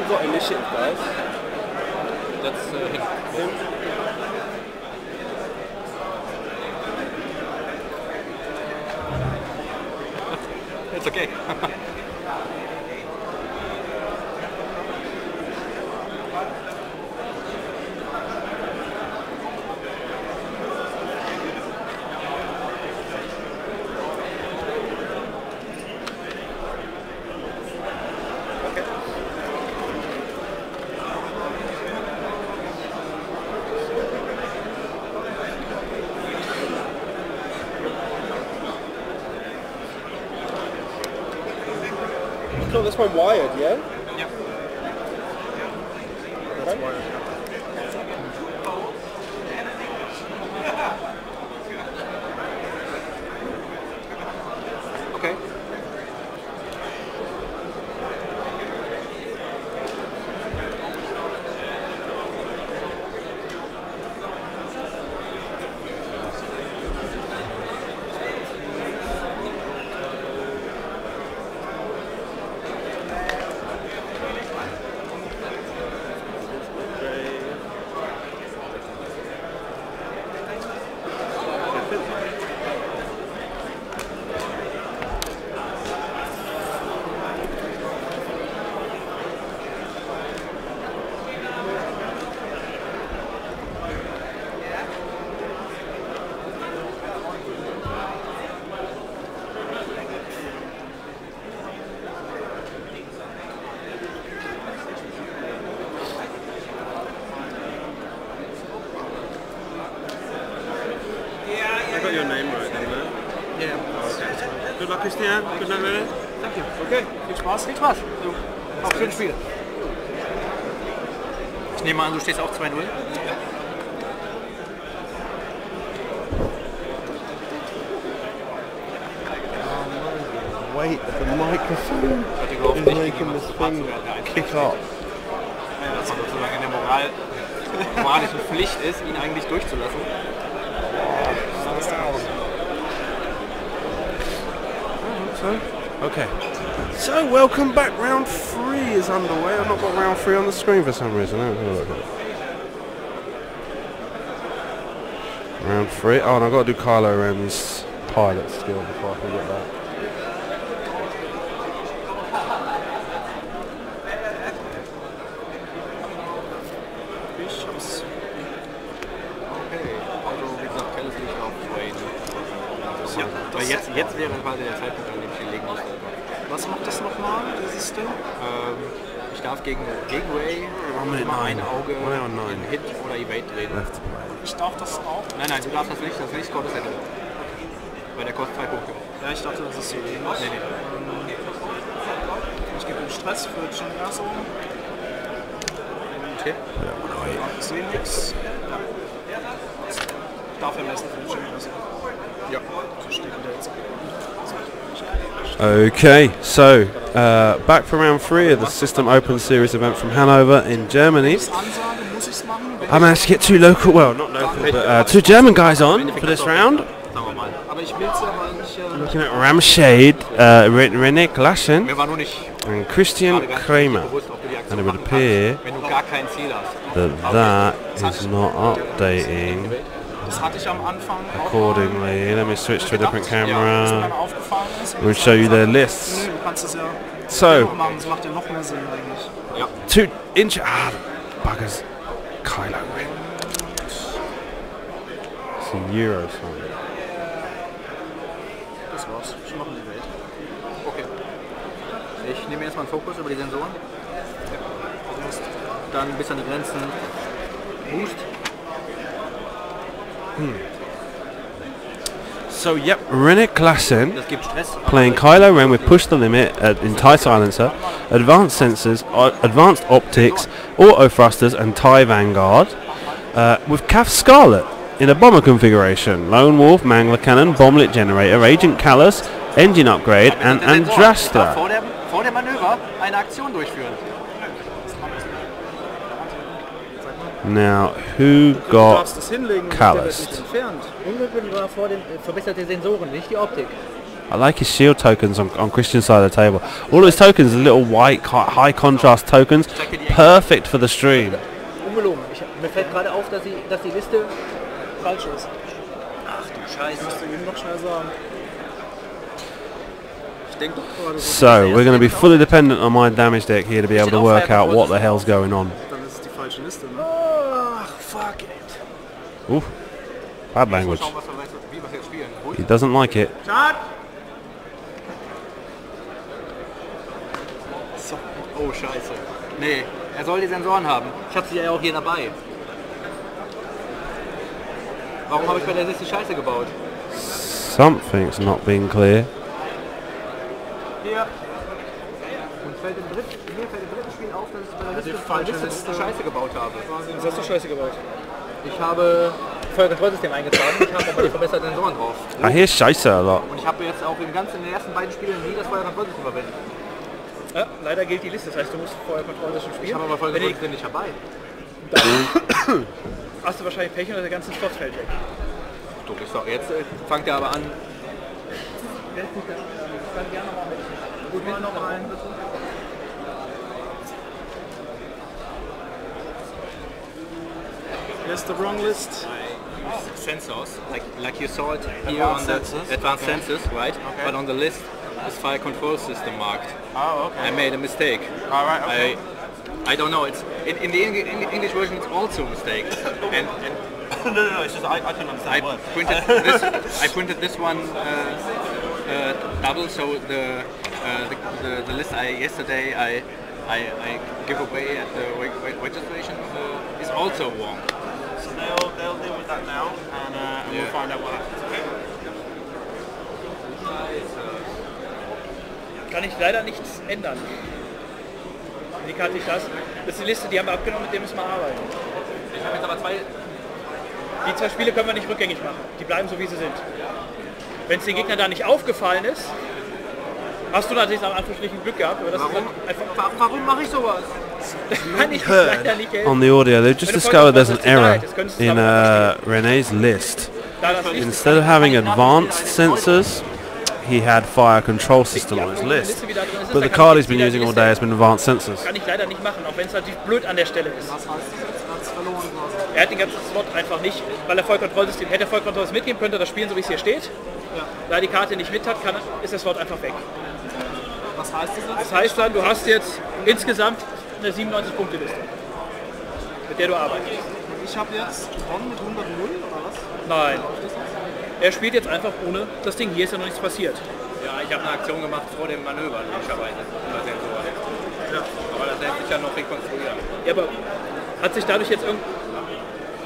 got initiative, guys? That's him. It's okay. No, that's one wired, yeah? Yeah. That's wired. Okay. I got your name right then, man. Yeah. Okay. Good luck, Christian. Good luck, Rene. Thank you. Okay. Viel Spaß. Viel Spaß. So. Auf schönes Spiel. Ich nehme an, du stehst auch 2-0. Wait, the microphone is making this thing kick up. Dass man sozusagen in der moralischen Pflicht ist, ihn eigentlich durchzulassen. Okay. So welcome back. Round 3 is underway. I've not got round 3 on the screen for some reason. Round 3. Oh, and I've got to do Kylo Ren's pilot skill before I can get that. Jetzt wäre quasi der Zeitpunkt, an dem ich ihn legen muss. Was macht das nochmal, dieses Ding? Ich darf gegen Ray immer ein Auge in Hit oder Evade drehen. Ich darf das auch? Nein, du darfst das nicht Score das hätte. Weil der kostet 2 Punkte. Ja, ich dachte, das ist so ähnlich. Nee. Ich gebe ihm Stress für Chingaso. Okay. Ich sehe nichts. Ja. Darf er messen für Chingaso. Ja. So steht er jetzt. Okay, so back for round 3 of the System Open Series event from Hannover in Germany. I managed to get 2 local, well not local, but 2 German guys on for this round. Looking at Ramshade, Rene, Klaßen and Christian Kraemer. And it would appear that is not updating accordingly. Let me switch to a different camera. We'll show you their lists. So, 2 inch. Buggers. Kylo Ren. It's a Euro song. Das war's. Ich mache die Welt. Okay. Ich nehme erstmal einen Fokus über die Sensoren. Dann bis an die Grenzen. Boost. So yep, Rene Klaßen playing Kylo Ren with Push the Limit in TIE Silencer, advanced sensors, advanced optics, auto thrusters and TIE Vanguard, with CAF Scarlet in a bomber configuration, Lone Wolf, Mangler Cannon, Bomblet Generator, Agent Callus, Engine Upgrade and Andrastra. Vor der Manöver eine Aktion durchführen. Now, who got Callus? Unglück war vor den verbesserte Sensoren, nicht die Optik. I like his shield tokens on Christian's side of the table. All of his tokens are little white, high contrast tokens, perfect for the stream. Ungelogen. Mir fällt gerade auf, dass die Liste falsch ist. Ach du Scheiße. Musst du ihm noch schnell sagen. Ich denke doch gerade so. So, we're going to be fully dependent on my damage deck here to be able to work out what the hell's going on. Dann ist es die falsche Liste, ne? Ach, fuck it. Oof. Bad language. Schauen, wie wir jetzt spielen. He doesn't like it. So. Oh, scheiße. Nee, er soll die Sensoren haben. Ich hab sie ja auch hier dabei. Warum habe ich bei der Liste Scheiße gebaut? Something's not being clear. Hier. Und mir fällt im dritten Spiel auf, dass ich bei der Liste Scheiße gebaut habe. Was hast du Scheiße gebaut? Ich habe Feuerkontrollsystem eingetragen, ich habe aber die verbesserten Sensoren drauf. I hear Scheiße a lot. Und ich habe jetzt auch in den ersten beiden Spielen nie das Feuerkontrollsystem verwendet. Ja, leider gilt die Liste, das heißt, du musst vorher Kontrollsystem spielen. Ich habe aber Feuerkontrollsystem nicht dabei. Dann hast du wahrscheinlich Pech und der ganze Slot fällt weg. Du, jetzt fangt er aber an. Gut, mal noch rein, bitte. Here's the wrong list. Sensors, like you saw it here on the advanced sensors, right? Okay. But on the list is fire control system marked. Oh, okay. I made a mistake. All right, okay. I don't know. It's in the English version. It's also a mistake. And no. It's just I couldn't understand the word. I printed this one double. So the list yesterday I give away at the registration is also wrong. So they'll deal with that now, and we'll find out what happens. Okay? Kann ich leider nichts ändern. Die Karte nicht das. Das ist die Liste, die haben wir abgenommen, mit dem müssen wir arbeiten. Ich habe jetzt aber Die zwei Spiele können wir nicht rückgängig machen. Die bleiben so, wie sie sind. Wenn es den Gegner da nicht aufgefallen ist, hast du natürlich am Anführungsstrichen Glück gehabt. Aber das warum mache ich sowas? Kann ich leider nicht helfen. On the audio, they've just discovered there's an error in Rene's list. Instead of having advanced sensors, he had fire control system on his list. But the card he's been using all day has been advanced sensors. Kann ich leider nicht machen, auch wenn es natürlich blöd an der Stelle ist. Was heißt das? Verloren quasi. Er hat den ganzen Slot einfach nicht, weil er Vollkontrollsystem hätte. Vollkontrollsystem mitgeben könnte, das spielen, so wie es hier steht. Ja. Da er die Karte nicht mit hat, ist der Slot einfach weg. Was heißt das jetzt? Das heißt dann, du hast jetzt insgesamt eine 97-Punkte-Liste, mit der du arbeitest. Ich habe jetzt gewonnen mit 100-0 oder was? Nein. Er spielt jetzt einfach ohne das Ding. Hier ist ja noch nichts passiert. Ja, ich habe eine Aktion gemacht vor dem Manöver, logischerweise. Ja. Aber das lässt sich ja noch rekonstruieren. Ja, aber hat sich dadurch jetzt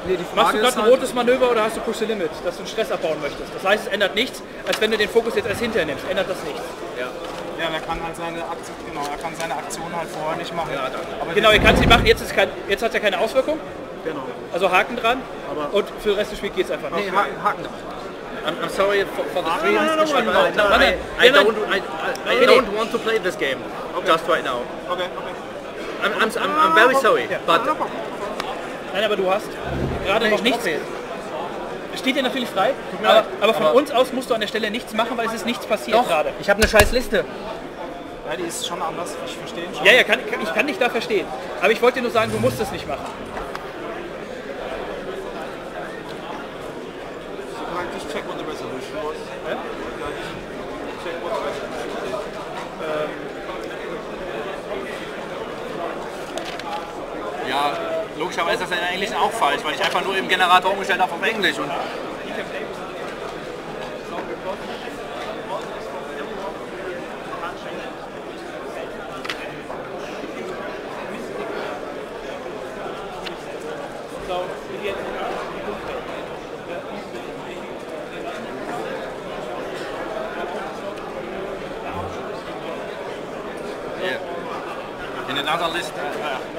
Nee, machst du gerade ein rotes Manöver oder hast du Push the Limit, dass du einen Stress abbauen möchtest? Das heißt, es ändert nichts, als wenn du den Fokus jetzt erst hinterher nimmst. Ändert das nichts. Ja. Ja, er kann halt seine Aktion halt vorher nicht machen. Ja, aber genau, er kann es nicht machen. Jetzt hat er keine Auswirkung. Genau. Also Haken dran. Aber und für den Rest des Spiels geht es einfach nicht. Nee, Haken dran. I'm sorry for the stream. I don't want to play this game just right now. Okay. I'm very sorry, but nein, aber du hast gerade noch nichts. Steht dir natürlich frei, aber von uns aus musst du an der Stelle nichts machen, weil es ist nichts passiert gerade. Ich habe eine scheiß Liste. Ja, die ist schon anders, ich verstehe schon. Ja, ich kann dich da verstehen. Aber ich wollte dir nur sagen, du musst es nicht machen. Check what the resolution was. Check what the resolution is. Ja, logischerweise ist das in Englisch auch falsch, weil ich einfach nur im Generator umgestellt habe auf Englisch. Und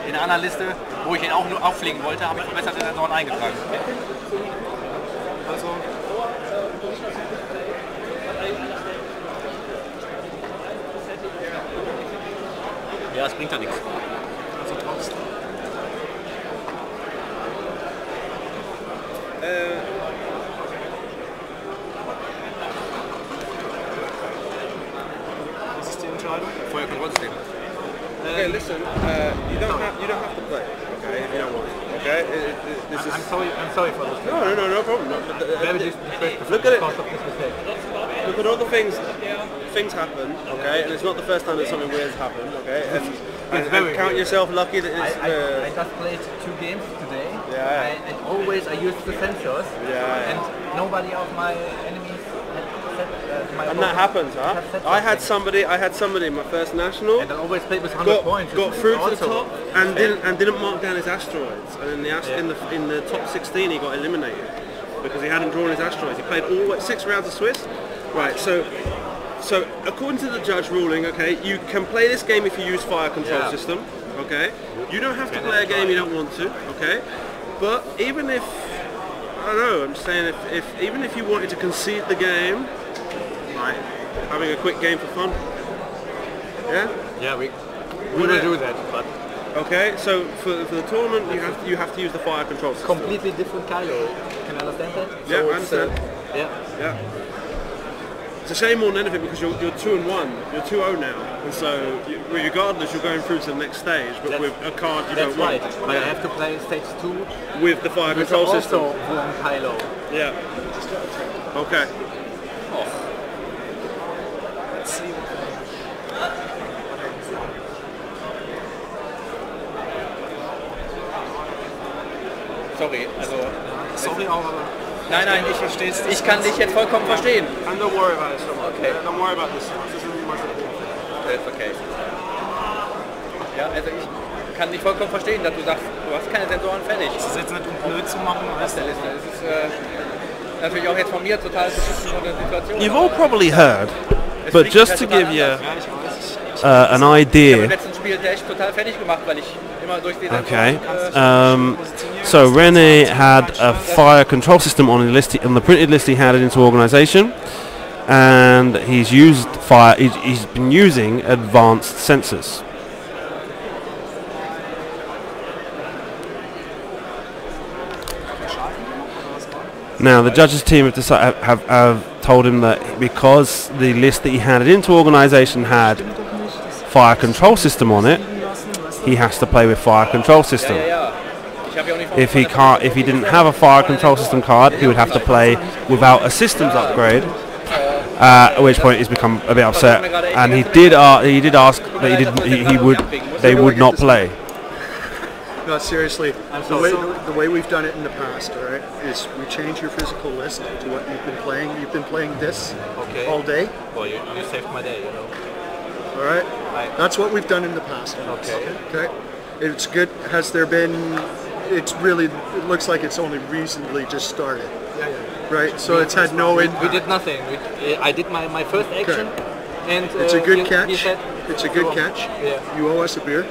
in einer Liste, wo ich ihn auch nur auffliegen wollte, habe ich verbesserte Sensoren eingetragen. Also ja, es bringt ja nichts. Also trotzdem. Feuerkontrollsystem. Okay, listen. You don't have to play. Okay, if you don't want. Okay. I'm sorry for this. No problem. Look at it. Look at all the things happen. Okay, and it's not the first time that something weird's happened. Okay, and count yourself lucky that it's. I just played 2 games today. Yeah. And always I used the sensors. Yeah. And nobody of my enemies had set my. And that happens, huh? I had somebody in my first national. And I always played with 100 points. Got through to the top and didn't mark down his asteroids. And in the top 16 he got eliminated because he hadn't drawn his asteroids. He played all 6 rounds of Swiss. Right. So according to the judge ruling, okay, you can play this game if you use fire control system. Okay. You don't have to play a game you don't want to. Okay. But even if I don't know, I'm saying even if you wanted to concede the game, like having a quick game for fun. Yeah. Yeah, we will do that, but. Okay, so for the tournament you have to use the fire control system. Completely different Kylo. Can you understand that? Yeah, I understand. Yeah. It's a shame more than anything because you're 2-1. You're 2-0 now, and so regardless you're going through to the next stage, but with a card you don't want. That's right. But I have to play stage 2 with the fire control system. Also wrong Kylo. Yeah. Okay. Let's see. Sorry, also. Sorry, aber. Nein, ich kann dich jetzt vollkommen verstehen. And don't worry about it so much. Okay. Don't worry about this. This isn't much important. That's okay. Ja, also ich kann dich vollkommen verstehen, dass du sagst, du hast keine Sensoren fertig. Das ist jetzt nicht um blöd zu machen, weißt du? Das ist natürlich auch jetzt von mir total beschissen von der Situation. You've all probably heard, but just to give you an idea. Okay. So Rene had a fire control system on the printed list he had into organisation, and he's used fire. He's been using advanced sensors. Now the judges' team have told him that because the list that he handed into organisation had fire control system on it, he has to play with fire control system. If he didn't have a fire control system card, he would have to play without a systems upgrade. At which point he's become a bit upset, and he did ask that they would not play. No, seriously, the way we've done it in the past, all right, is we change your physical list to what you've been playing. You've been playing this all day. Well, you saved my day, you know. All right, that's what we've done in the past. Okay. It's good. Has there been? It looks like it's only recently just started. Right. So it's had no impact. We did nothing. I did my first action, and it's a good catch. It's a good catch. Yeah. You owe us a beer.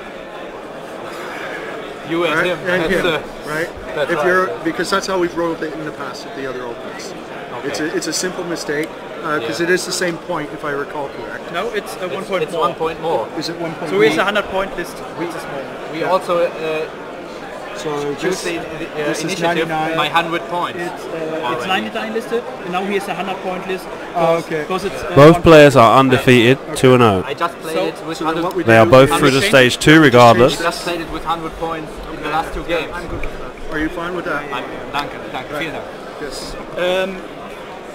You and him. And him, right? That's because that's how we've rolled it in the past at the other opens. Okay. It's a simple mistake because it is the same point if I recall correct. No, it's 1 point it's more. 1 point more. Is it 1 point? So it's a 100-point list. We also so choose the initiative by 100 points. It's 99 listed, and now here's a 100-point list. Okay. Both players are undefeated, 2-0. I just played it with 100. They are both through to stage 2 regardless. I just played it with 100 points in the last 2 games. I'm good with that. Are you fine with that? Danke, vielen Dank. Yes.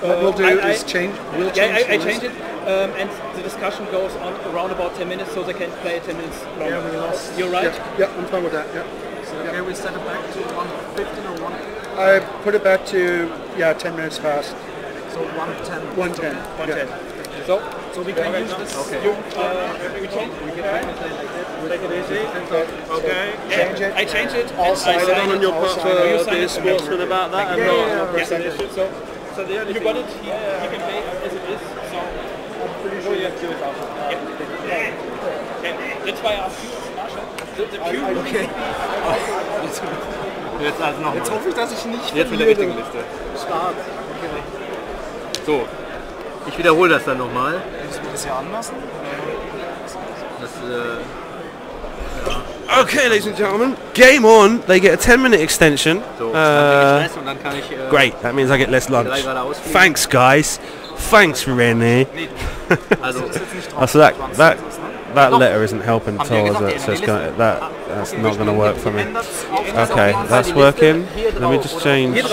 What we'll do is change. We'll change. I change it, and the discussion goes on around about 10 minutes, so they can play 10 minutes longer. Yeah, we lost. You're right? Yeah, I'm fine with that. Yeah. Okay, we set it back to 1:15 or 1. I put it back to 10 minutes past. So 1:10. 1:10. 1:10. Yeah. So we can use this. Okay. We change. We can take it easy. Okay. Change it. I change it. All sides. Well done on your part for being a sportsman about that. So there you got it. He can play as it is. So I'm pretty sure you have to do it out. Okay. That's why I asked you, Marshall. Okay. Jetzt also noch. Jetzt hoffe ich, dass ich nicht Jetzt mit der richtigen Liste. Start. So, ich wiederhole das dann nochmal. Müssen wir das hier anlassen? Okay, ladies and gentlemen, game on. They get a 10-minute extension. So, dann kann ich, Great, that means I get less lunch. ausfliegen. Thanks, guys. Thanks, Rene. Also, So that letter isn't helping at all, is it? So it's that's not going to work for me. Okay, that's working. Let me just change and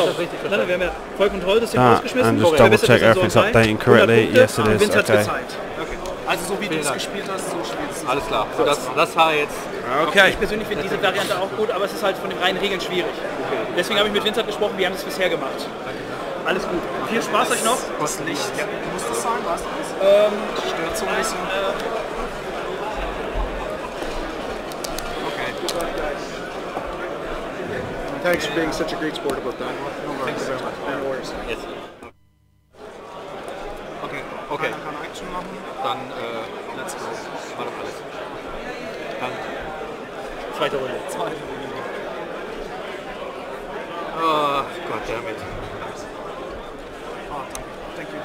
just double check everything's updating correctly. Yes, it is. Okay. Also so wie du es gespielt hast, so spielst du. Alles klar. So, das war jetzt. Okay. Ich persönlich finde diese Variante auch gut, aber es ist halt von den reinen Regeln schwierig. Deswegen habe ich mit Vincent gesprochen, wir haben es bisher gemacht. Alles gut. Viel Spaß euch noch. Das Licht, muss das sein? Was das? Stört so ein bisschen. Okay. Thanks for being such a great sport about that. Thank you very much. No worries. Yes. Okay. Dann, let's go. War doch alles. Dann. Zweite Runde. Oh, God damn it. Oh, thank you.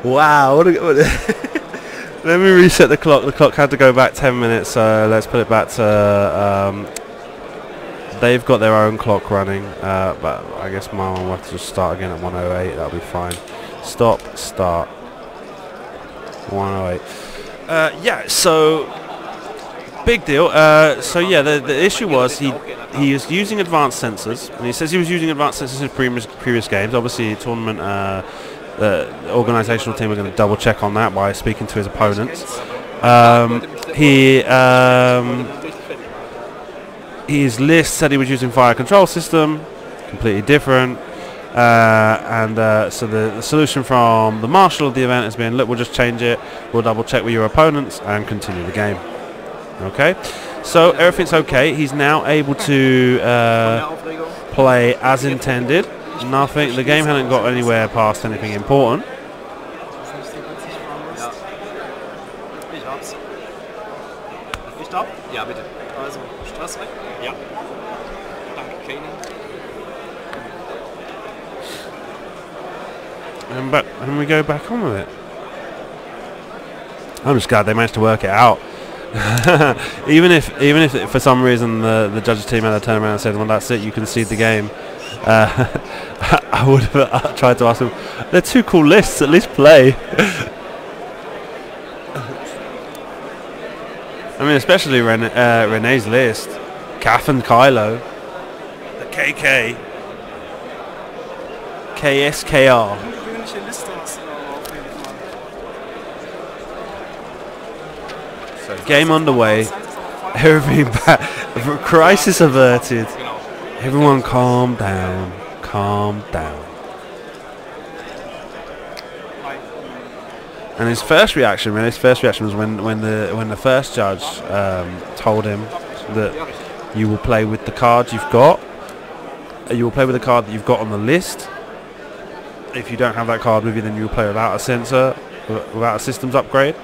Wow. What let me reset the clock. The clock had to go back 10 minutes, so let's put it back to... they've got their own clock running, but I guess my one will have to just start again at 1:08. That'll be fine. Stop, start. 1:08. Yeah, so... Big deal. So yeah, the issue was he is using advanced sensors, and he says he was using advanced sensors in previous games. Obviously, tournament... the organisational team are going to double check on that by speaking to his opponents. His list said he was using fire control system, completely different. So the solution from the marshal of the event has been, look, we'll just change it, we'll double check with your opponents and continue the game. Okay, so everything's okay. He's now able to play as intended. Nothing. The game hadn't got anywhere past anything important. Ich darf? Ja, bitte. Also, Straß weg? Ja. Danke, Kanan. And we go back on with it. I'm just glad they managed to work it out. even if for some reason the judges team had to turn around and said, well, that's it, you concede the game. I would have tried to ask them, they're two cool lists, at least play. I mean, especially Rene's list. Kath and Kylo. The KK. KSKR. So, game underway. Everything back. Crisis averted. Everyone calm down. Calm down. And his first reaction was when the first judge told him that you will play with the card you've got. You will play with the card that you've got on the list. If you don't have that card with you, then you will play without a sensor, without a systems upgrade.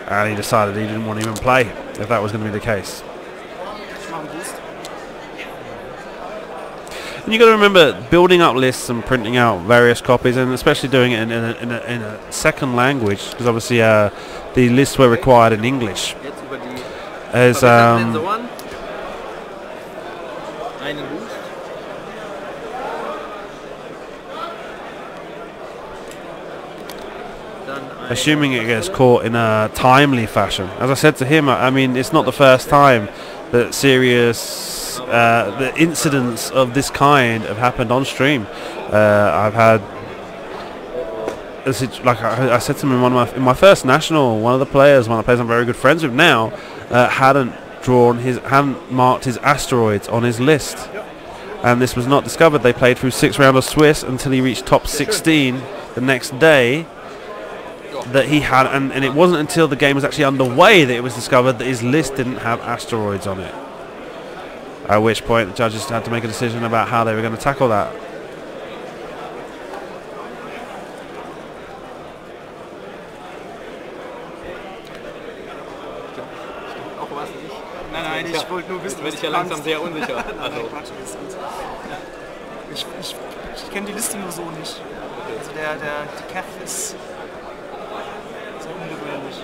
And he decided he didn't want to even play if that was going to be the case. And you got to remember, building up lists and printing out various copies, and especially doing it in a second language, because obviously the lists were required in English. As assuming it gets caught in a timely fashion. As I said to him, I mean, it's not the first time that serious the incidents of this kind have happened on stream. I've had, like I said to him in my first national, one of the players I'm very good friends with now, hadn't marked his asteroids on his list, and this was not discovered. They played through 6 rounds of Swiss until he reached top 16 the next day. That he had, and it wasn't until the game was actually underway that it was discovered that his list didn't have asteroids on it. At which point the judges had to make a decision about how they were going to tackle that. Nein, ich wollte nur wissen, werde ich ja langsam sehr unsicher. Also. Ich kenne die Liste nur so nicht. Also die Cav ist sehr ungewöhnlich.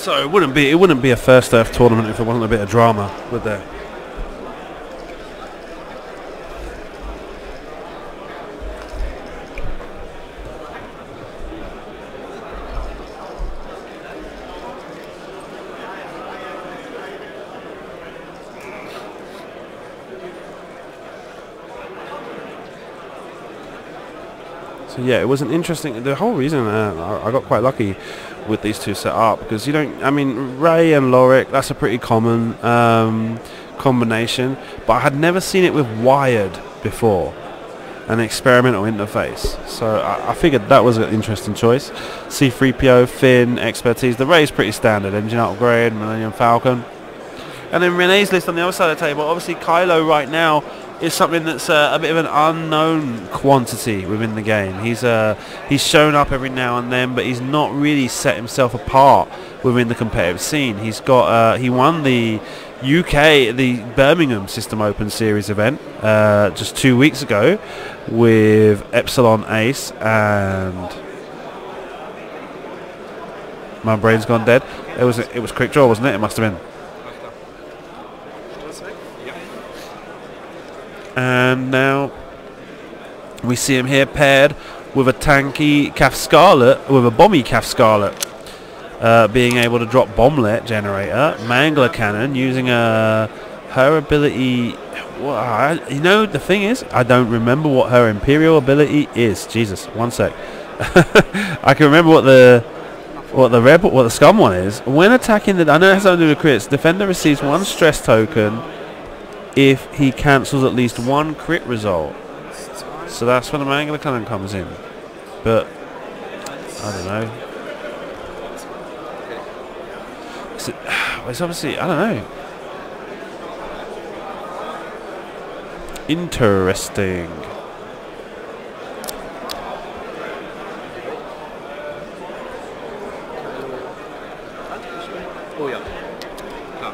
So it wouldn't be a first Earth tournament if there wasn't a bit of drama, would there? So yeah, it was an interesting. The whole reason I got quite lucky with these two set up because you don't. I mean, Ray and Lorik, that's a pretty common combination, but I had never seen it with wired before, an experimental interface. So I figured that was an interesting choice. C3PO, Finn, expertise. The Ray's pretty standard. Engine upgrade, Millennium Falcon, and then Rene's list on the other side of the table. Obviously, Kylo right now is something that's a bit of an unknown quantity within the game. He's shown up every now and then, but he's not really set himself apart within the competitive scene. He's got he won the UK, the Birmingham System Open Series event just 2 weeks ago with Epsilon Ace, and my brain's gone dead. It was quick draw, wasn't it? It must have been. And now we see him here paired with a tanky Calf Scarlet, with a bomby Calf Scarlet, being able to drop bomblet generator, Mangler cannon, using her ability. Well, you know, the thing is, I don't remember what her Imperial ability is. Jesus, one sec. I can remember what the Scum one is. When attacking I know it has something to do with crits. Defender receives 1 stress token if he cancels at least 1 crit result. So that's when the Mangler cannon comes in. But I don't know. It's obviously, I don't know. Interesting. Oh ja. Klar,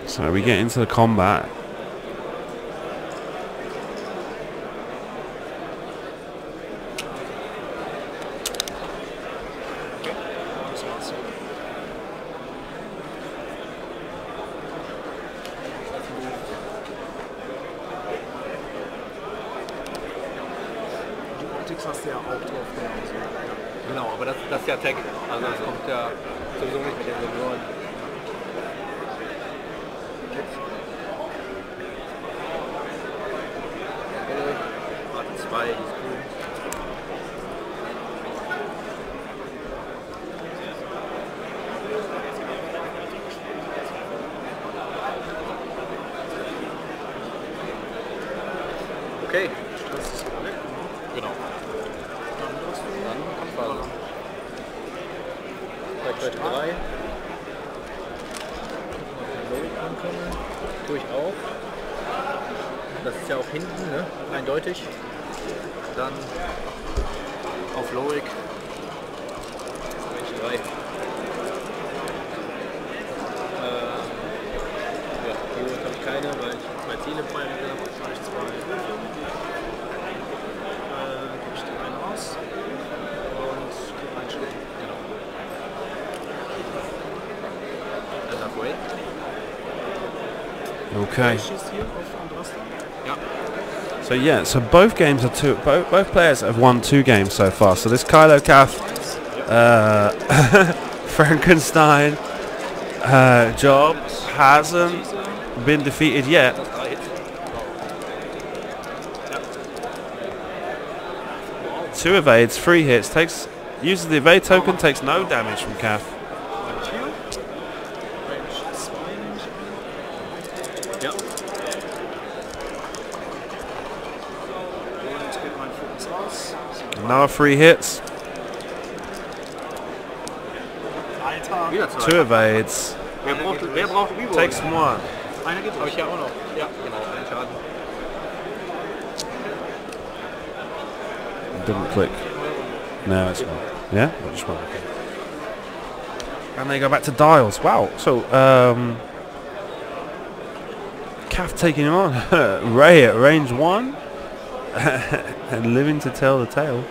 So we get into the combat. Hast du ja auch drauf gemacht. Genau, aber das ist ja Tech. Also das kommt ja sowieso nicht mit den Sensoren. Warte, 2, die ist cool. Okay. Genau. Dann Kampfphase. Gleich 3. Tue ich auch. Das ist ja auch hinten, ne? Eindeutig. Dann auf Lorik. 3. Ja, hier habe ich keine, weil ich 2 Ziele im Feuer habe. Habe ich 2. Gebe ich den einen aus. Und gebe einen Schritt. Genau. Dann halfway. Okay. Ja. So yeah, so both games are both players have won 2 games so far. So this Kylo Calf Frankenstein job hasn't been defeated yet. Two evades, 3 hits, uses the evade token, takes no damage from Calf. Ja. Another 3 hits. Wieder 2. 2 evades. Wer braucht Reroll? Takes 1. Einer geht Habe ich ja auch noch. Ja, genau, ein Schaden. Didn't click. No, it's not. Yeah? I just went, okay. And they go back to dials. Wow. So, Calf taking him on. Ray at range 1. And living to tell the tale.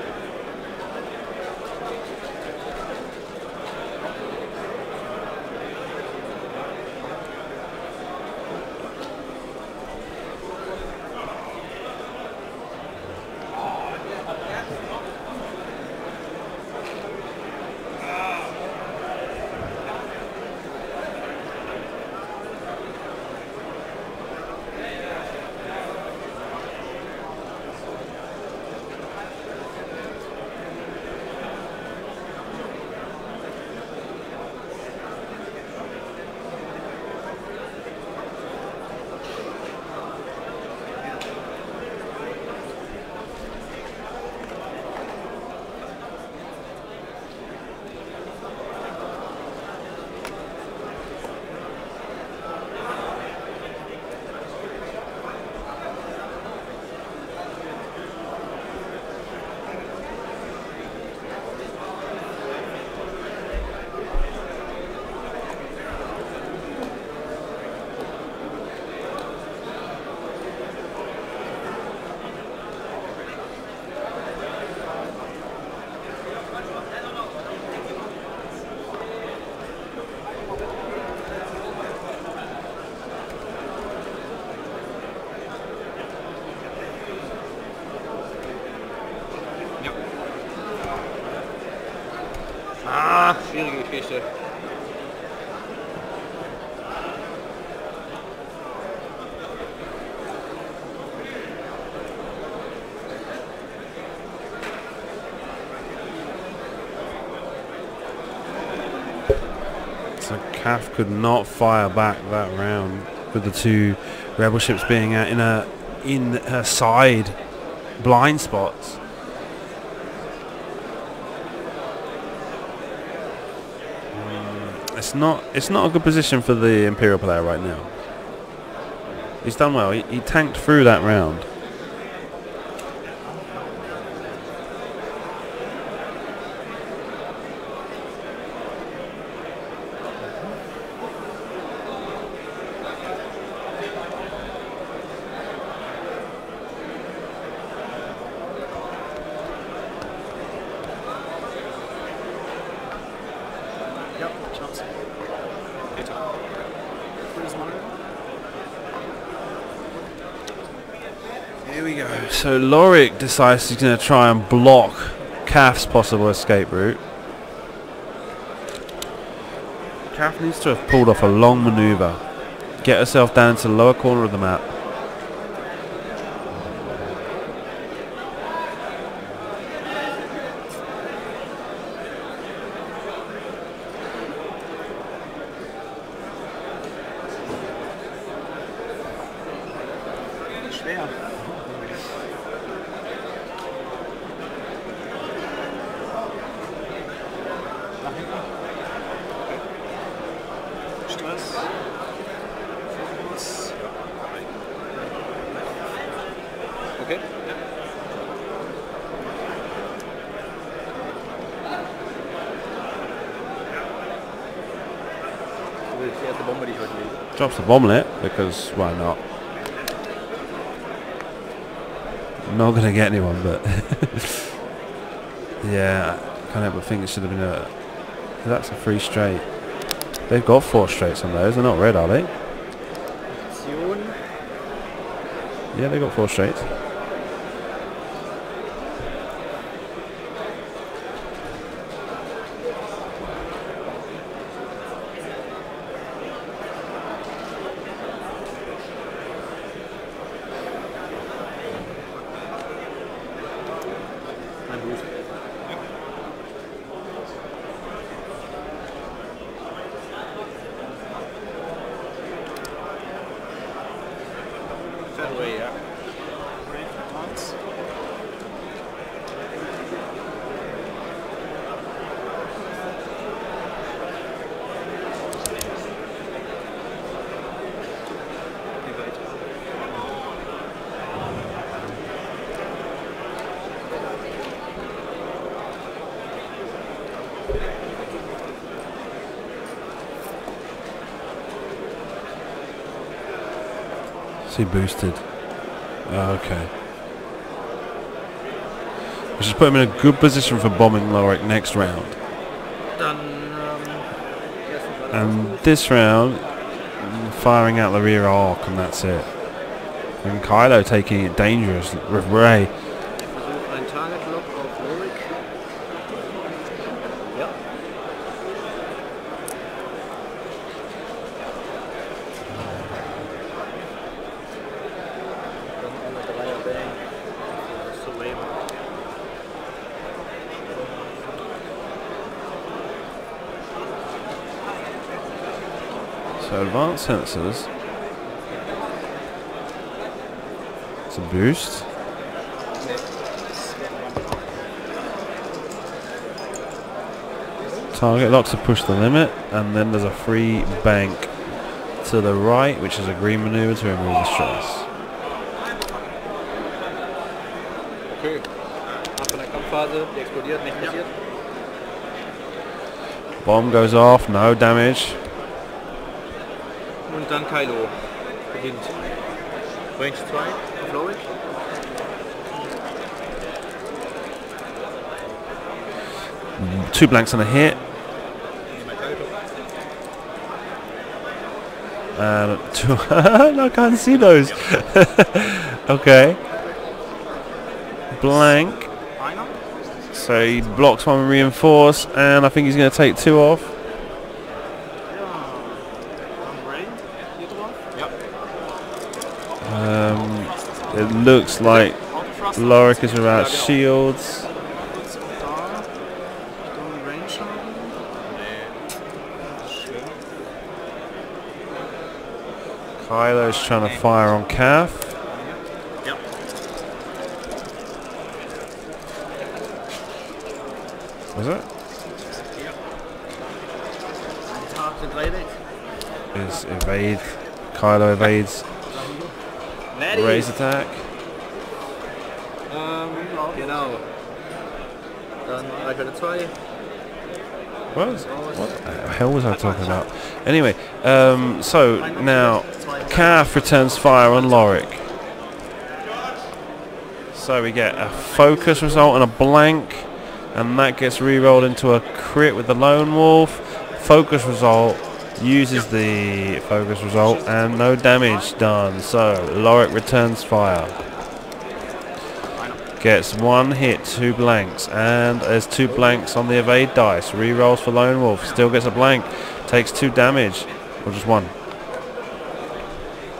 Schwierige Geschichte. So Calf could not fire back that round with the two rebel ships being in her side blind spots. It's not a good position for the Imperial player right now. He's done well. He tanked through that round. Here we go. So Lorik decides he's going to try and block Calf's possible escape route. Calf needs to have pulled off a long maneuver. Get herself down to the lower corner of the map. Schwer. Nach hinten. Stress. Fokus. Okay. Das ist die erste Bombe, die ich heute lese. Drops the bomblet because why not? Not going to get anyone, but yeah, I can't help but think it should have been a. That's a 3 straight. They've got 4 straights on those. They're not red, are they? Yeah, they got 4 straights. Away, ja. Is he boosted? Oh, okay. Which has put him in a good position for bombing Lorik next round. And this round, firing out the rear arc, and that's it. And Kylo taking it dangerous with Rey. So advanced sensors. It's a boost. Target lock to push the limit, and then there's a free bank to the right, which is a green maneuver to remove the stress. Okay. Ab von der Kampfphase, die explodiert, nicht passiert. Bomb goes off, no damage. Und dann Kylo beginnt. Range 2 auf Lorik. Two blanks and a hit. And two no, I can't see those. Okay. Blank. So he blocks one reinforce, and I think he's going to take two off. It looks like Lorik is without shields. Kylo's trying to fire on Calf. Is it? Is evade. Kylo evades Rey's attack. Genau. Dann Reichweite 2. What the hell was I talking about? Anyway, so now Calf returns fire on Lorik. So we get a focus result and a blank, and that gets re-rolled into a crit with the Lone Wolf. Focus result uses the focus result and no damage done. So Lorik returns fire. Gets one hit, two blanks, and there's two blanks on the evade dice. Re-rolls for Lone Wolf, still gets a blank, takes two damage, or just one.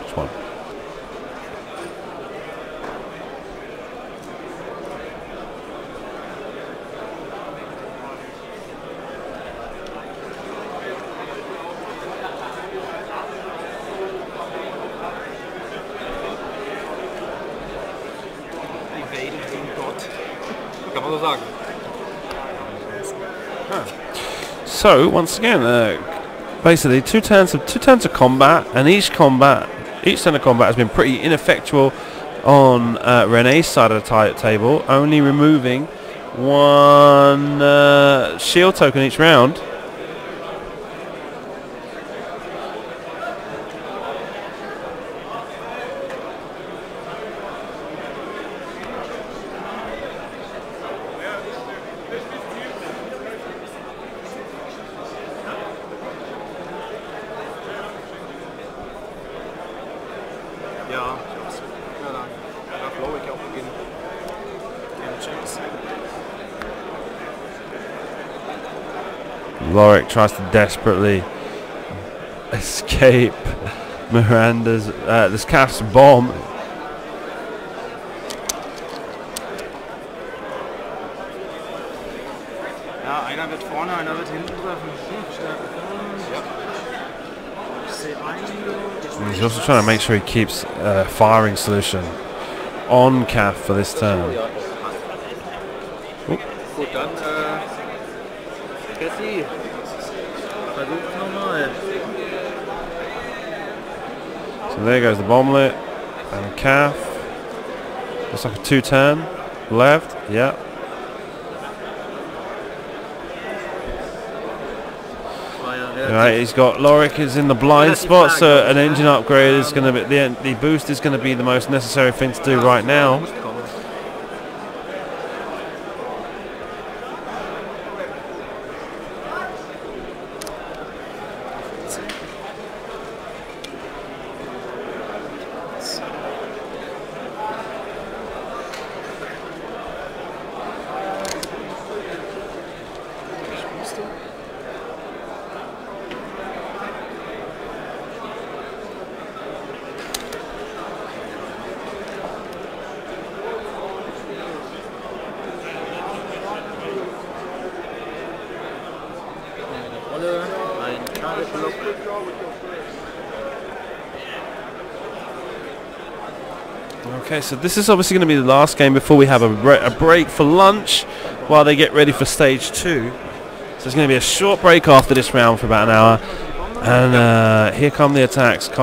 Just one. So once again, basically two turns of combat, and each turn of combat has been pretty ineffectual on Rene's side of the table, only removing one shield token each round. Lorik tries to desperately escape Miranda's, this Calf's bomb. Ja, einer wird vorne, einer wird hinten treffen. He's also trying to make sure he keeps firing solution on Calf for this turn. Gut, dann Cassie, versuch nochmal. So there goes the bomblet and Calf. Looks like a two-turn left. Yeah. Right, he's got Lorik is in the blind spot, so an engine upgrade is going to be the boost is going to be the most necessary thing to do right now. Okay, so this is obviously going to be the last game before we have a break for lunch while they get ready for stage 2. So there's going to be a short break after this round for about an hour. And here come the attacks. 2.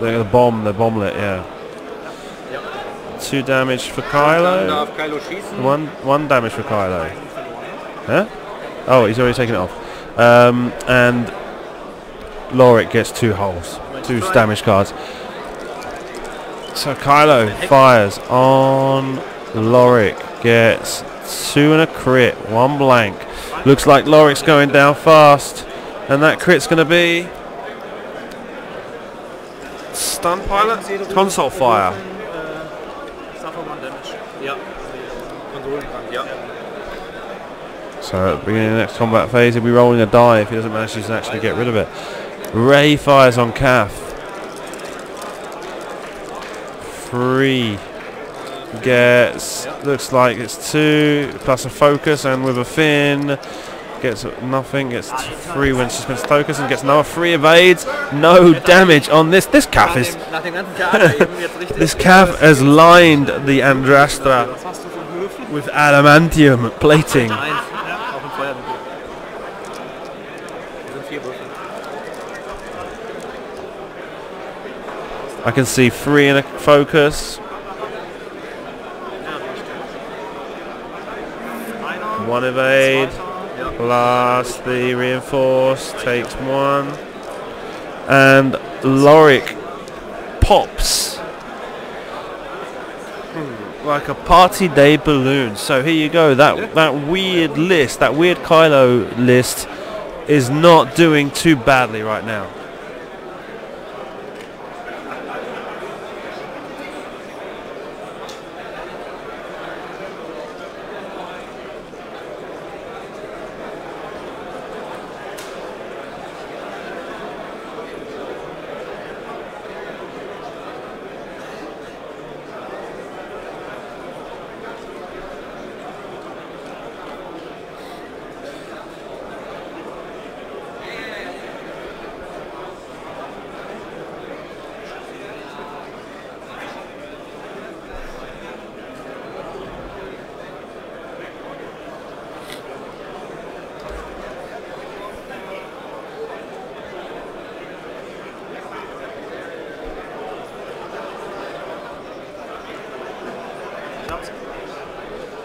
The bomblet, yeah. 2 damage for Kylo. 1 damage for Kylo. Huh? Oh, he's already taken it off. And Lorik gets 2 holes, 2 damage cards. So Kylo fires on Lorik, gets 2 and a crit, 1 blank. Looks like Lorik's going down fast, and that crit's going to be stun pilot, console fire. So at the beginning of the next combat phase, he'll be rolling a die if he doesn't manage to actually get rid of it. Ray fires on Calf. 3 gets, looks like it's 2 plus a focus, and with a fin gets nothing, gets 3 when she spends focus, and gets another 3 evades. No damage on this. This Calf is this Calf has lined the Andrastra with adamantium plating. I can see 3 in a focus. 1 evade. Plus the reinforce takes 1. And Lorik pops like a party day balloon. So here you go. That weird list, that weird Kylo list, is not doing too badly right now.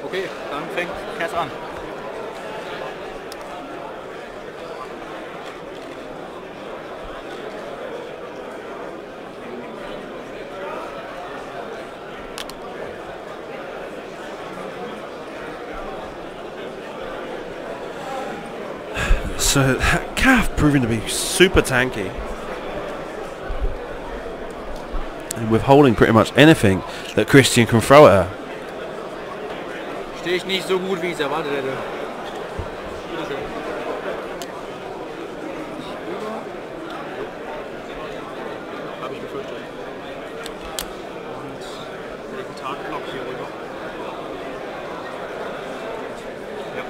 Okay, dann fängt Cass an. So Calf proving to be super tanky and withholding pretty much anything that Christian can throw at her. Stehe ich nicht so gut, wie ich es erwartet hätte. Habe ich befürchtet. Und den Tagblock hier rüber. Ja.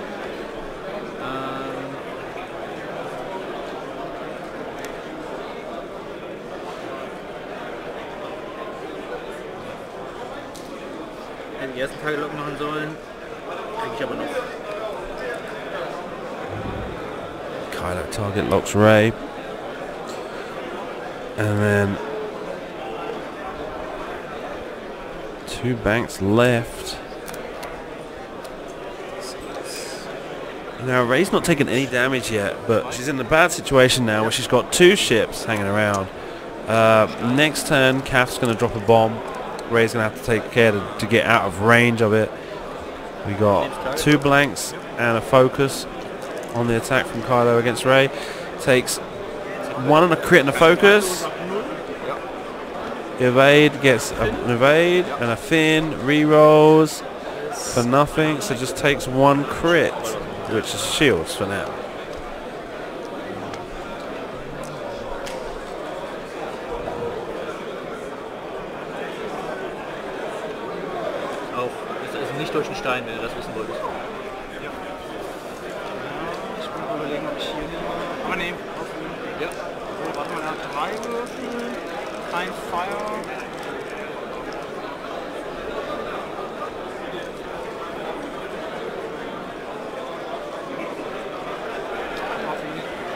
Hätte die ersten Tageblock machen sollen. Kriege ich aber noch. Kylo target locks Ray. And then 2 banks left. Now Ray's not taking any damage yet, but she's in a bad situation now where she's got 2 ships hanging around. Next turn, Kath's going to drop a bomb. Ray's going to have to take care to get out of range of it. We got 2 blanks and a focus on the attack from Kylo against Ray. Takes 1 and a crit and a focus. Evade gets an evade and a fin. Rerolls for nothing, so just takes 1 crit, which is shields for now. Auf. Das ist nicht durch den Stein, wenn du das wissen wolltest. Ich bin überlegen, ob ich hier nehme. Aber nee, auf. Ja. So, warte mal, er hat 3 Würfel. Kein Fire.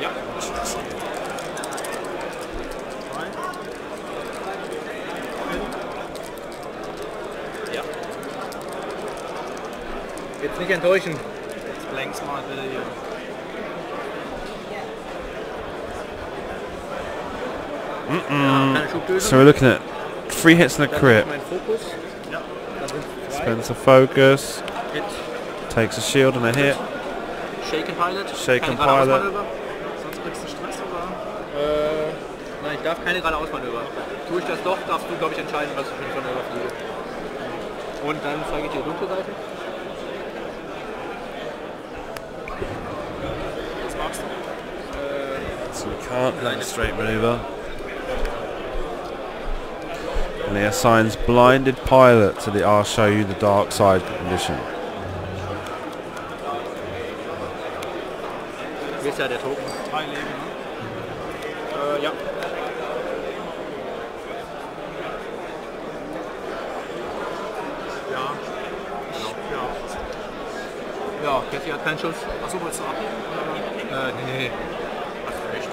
Ja. Ja. Jetzt nicht enttäuschen. Jetzt blanks mal bitte hier. So we're looking at 3 hits and a crit. Mein Fokus. Ja. Spends a focus. Hit. Takes a shield and a hit. Shaken Pilot. Shaken Keine Pilot. Geradeausmanöver. Sonst kriegst du Stress, oder? Nein, ich darf keine Geradeausmanöver. Tue ich das doch, darfst du, glaube ich, entscheiden, was ich für ein Manöver fliege. Und dann zeige ich dir die dunkle Seite. Was machst du? So we can't do a straight maneuver. And he assigns blinded pilot to the I'll show you the dark side condition. Hier ist ja der Token. 3 Leben, ne? Ja. Ja. Ja, Cassie hat keinen Schuss. Achso, wolltest du abheben? Nee. Hast du recht.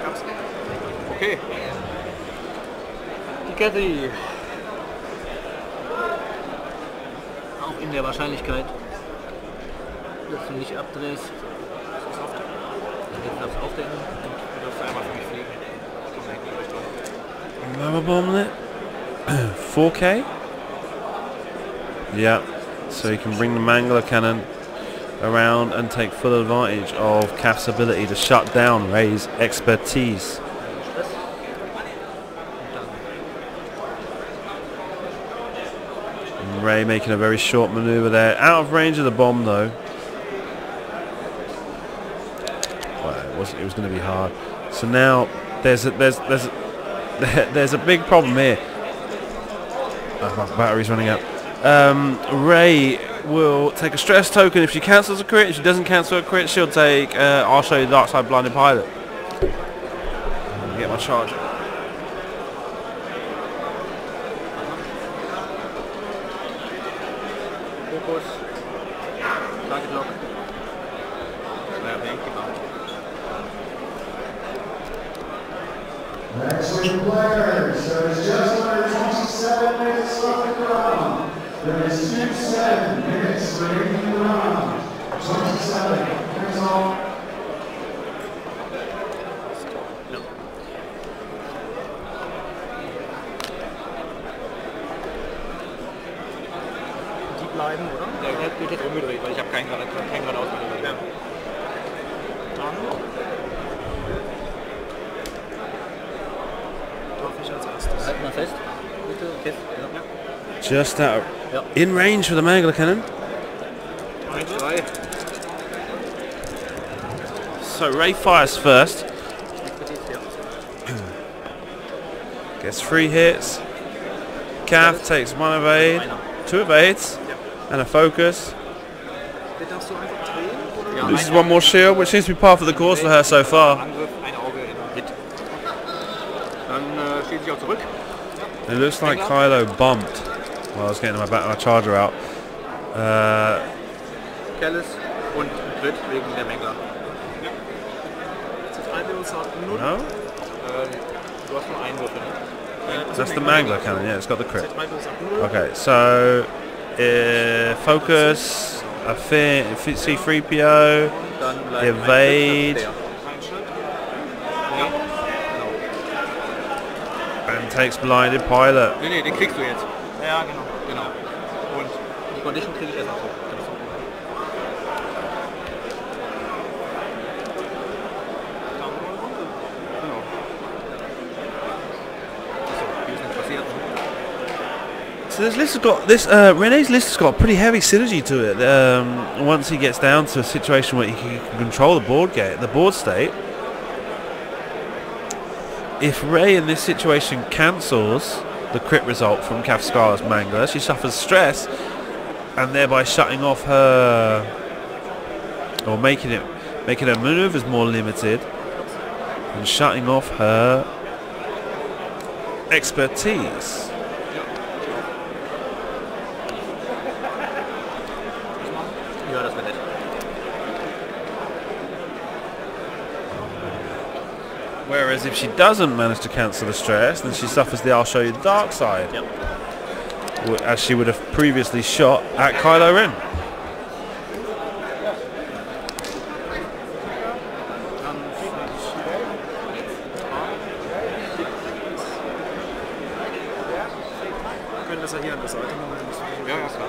Alles gut. Okay. Die Cassie. Auch in der Wahrscheinlichkeit, dass du nicht abdrehst. Jetzt darfst du aufdecken und du darfst einmal für mich fliegen. Another bomb lit. 4K? Yeah. So you can bring the Mangler cannon around and take full advantage of Kath's ability to shut down Ray's expertise. And Ray making a very short maneuver there, out of range of the bomb though. Well, it was going to be hard. So now there's a big problem here. Oh, my battery's running out. Ray will take a stress token if she cancels a crit. If she doesn't cancel a crit, she'll take I'll show you the dark side blinded pilot. Get my charger. Focus. Target lock. Next week players, so it's just under 27 minutes left in the round. There is 27 minutes remaining in the round. 27. Here's all. bleiben, oder? Der wird jetzt umgedreht, weil ich habe keinen geradeaus gedreht. Ja. Dann darf ich als erstes. Halt mal fest. Bitte, fest. Ja. Just out. Ja. In range for the Mangler cannon. 3. So Ray fires first. Gets 3 hits. Cav takes 1 evade, 2 evades, and a focus. Den darfst du einfach drehen, oder? Loses 1 more shield, which seems to be par for the course for her so far. Angriff, ein Auge in Hit. Dann steht sich auch zurück. It looks like Kylo bumped while I was getting my charger out. Kellis und ein Crit wegen der Mangler. No? Du hast nur einen Würfel, ne? That's the Mangler cannon, yeah, it's got the crit. Okay, so focus, a C3PO, Dann bleibt evade, Ja, genau. and takes blinded pilot. Nee, den kriegst du jetzt. Ja, genau. Genau. Und die Condition kriege ich erst noch so. Genau. Achso, wie ist denn passiert? So this list has got Rene's list has got a pretty heavy synergy to it. Once he gets down to a situation where he can control the board state. If Rey in this situation cancels the crit result from Kafskara's Mangler, she suffers stress, and thereby shutting off her, or making her maneuvers more limited, and shutting off her expertise. Ja, das wäre nett. Whereas if she doesn't manage to cancel the stress, then she suffers the I'll show you the dark side. Yep. As she would have previously shot at Kylo Ren. Können das ja hier an der Seite machen. Ja, ja, klar.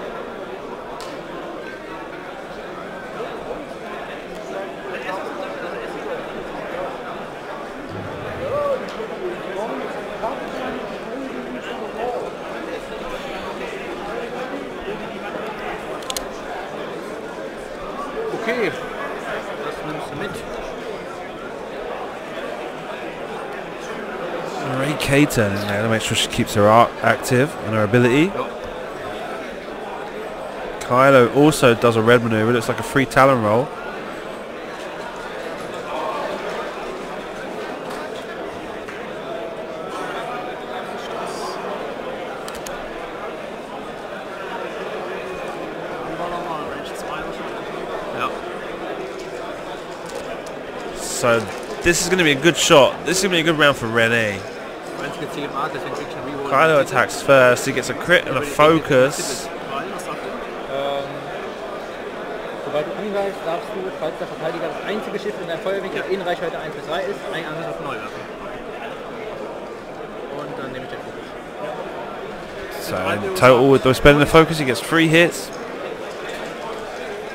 Okay, das nimmst du mit. Ray Cater in there to make sure she keeps her arc active and her ability. Ja. Kylo also does a red maneuver. Looks like a free Talon roll. Ja. So this is going to be a good shot. This is going to be a good round for Rene. Einzige Ziel im Arc, deswegen krieg ich einen Reroll. Kylo attacks first. He gets a crit and a focus. Sobald du angreifst, darfst du, falls der Verteidiger das einzige Schiff in deinem Feuerwinkel in Reichweite 1 bis 3 ist, einen Angriff auf 0 werfen. Und dann nehme ich den Fokus. So in total, with spending the focus, he gets 3 hits,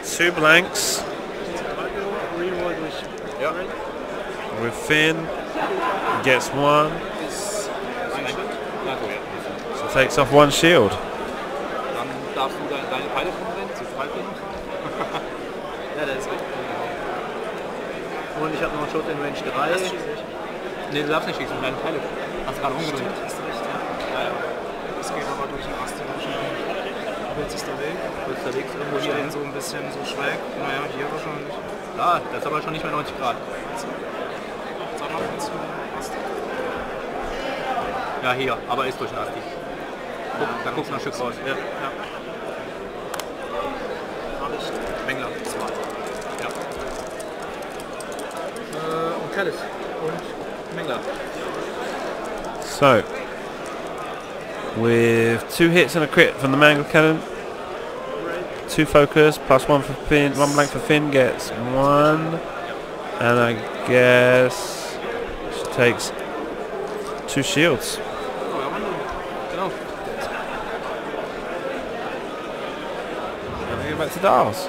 2 blanks. Ja. With Finn, he gets 1. So takes off 1 shield. Dann darfst du deine Pfeile rumrennen, zu Pfeilfliegen. Ja, das ist richtig. Und ich habe noch einen Shot in Range 3. Ne, du darfst nicht schießen, deine Pfeile. Hast du gerade umgedreht. Hast du recht, ja. Das geht aber durch den Ast wahrscheinlich. Aber jetzt ist der Weg. Kurz der Weg irgendwo hier hin. So ein bisschen so schräg. Naja, hier wahrscheinlich. Ah, das ist aber schon nicht mehr 90 Grad. Sag mal, kannst du Ast? Ja, hier, aber ist durch den Asti. Guck, da guckst du noch ein Stück raus. Ja. Habe ich. Mengler. 2. Ja. Und Kellis. Und Mengler. So with 2 hits and a crit from the Mangle Cannon, 2 focus plus 1 for Finn, 1 blank for Finn gets 1, and I guess she takes 2 shields. Genau. back to dials.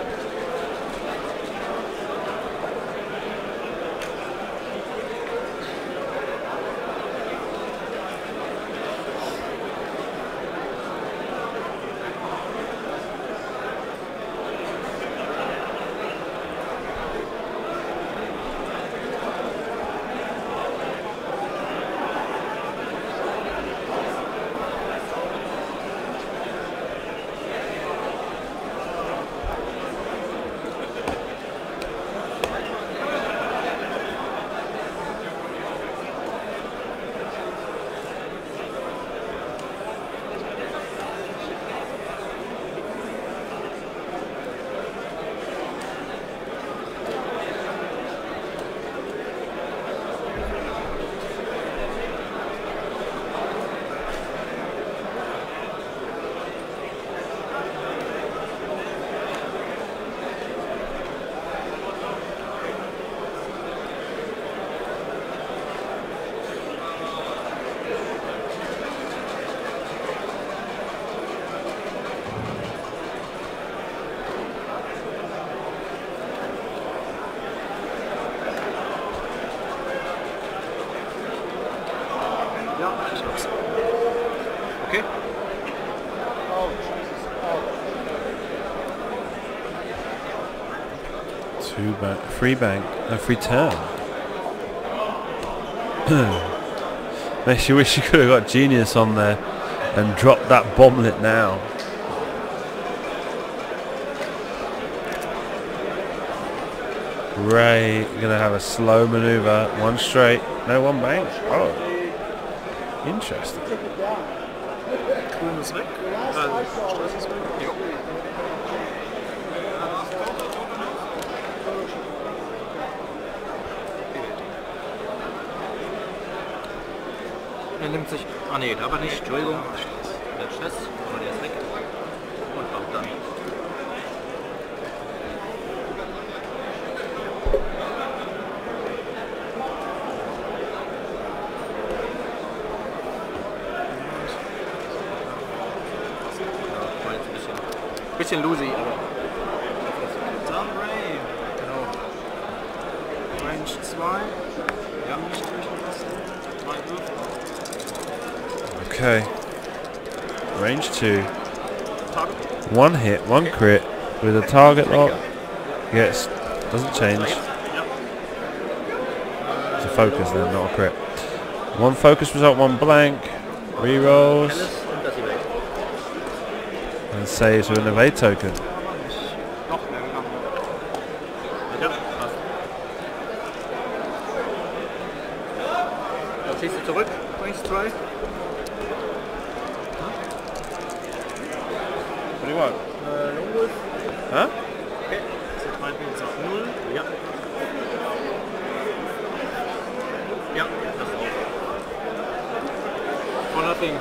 Okay. Free bank, a free turn. Makes you wish you could have got Genius on there and dropped that bomblet now. Ray gonna have a slow maneuver, one straight, no one bank. Oh, interesting. Grün ist weg. Straße ist weg. Jo. Er nimmt sich. Ah ne, aber nicht. Entschuldigung. Der Stress. Aber der ist weg. Und baut dann. Bisschen loosey, aber. Dann Ray. Genau. Range 2. Ja, nicht durchlassen. 3 Würfe. Okay. Range 2. One hit, one crit with a target lock. Yes, doesn't change. It's a focus then, not a crit. One focus result, one blank. Rerolls. And saves with an evade token. Noch mehr gegangen. Ja, passt. Dann ziehst du zurück. Range 2. What do you want? Longwolf. Huh? Okay. Das meinten jetzt auf 0. Ja. Ja, das auch. For nothing.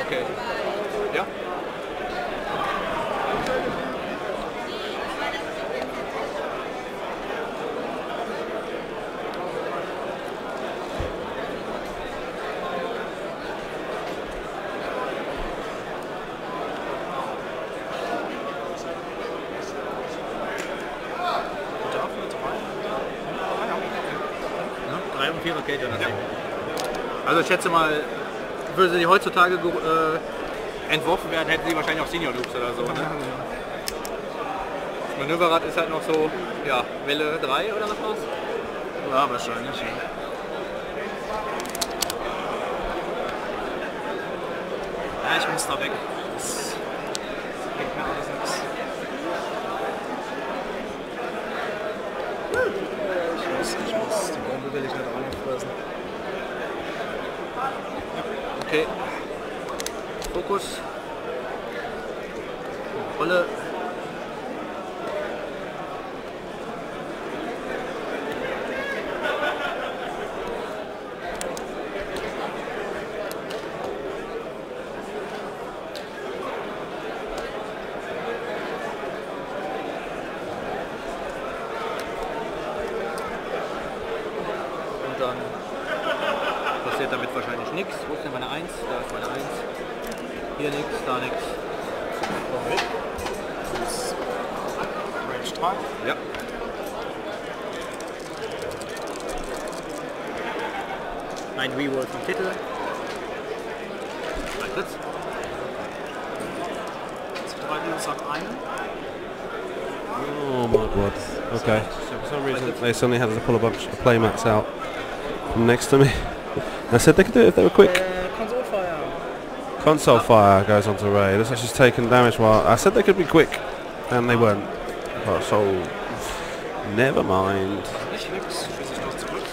Okay. Ja. Darf mit 3. Ja, 3 und 4, okay, dann ja. Also ich schätze mal, würde sie heutzutage entworfen werden, hätten sie wahrscheinlich auch Senior Loops oder so. Ne? Das Manöverrad ist halt noch so, ja, Welle 3 oder was war's? Ja, wahrscheinlich. Ja. Ja, ich muss da weg. Das bringt mir alles nichts. Okay. Fokus. Rolle. Und dann passiert damit wahrscheinlich nichts. Wo ist denn meine 1? Da ist meine 1. Hier nichts, da nichts. Range 3. Ja. Ein Reroll vom Titel. Ein Blitz. 3 Minus hat einen. Oh my god. Okay. So for some reason they suddenly had to pull a bunch of playmats out from next to me. I said they could do it if they were quick. Console Fire. Console fire goes on to Ray. Looks like she's taken damage while I said they could be quick, and they weren't. Oh, so never mind. Nicht nix. Für sich noch zurück.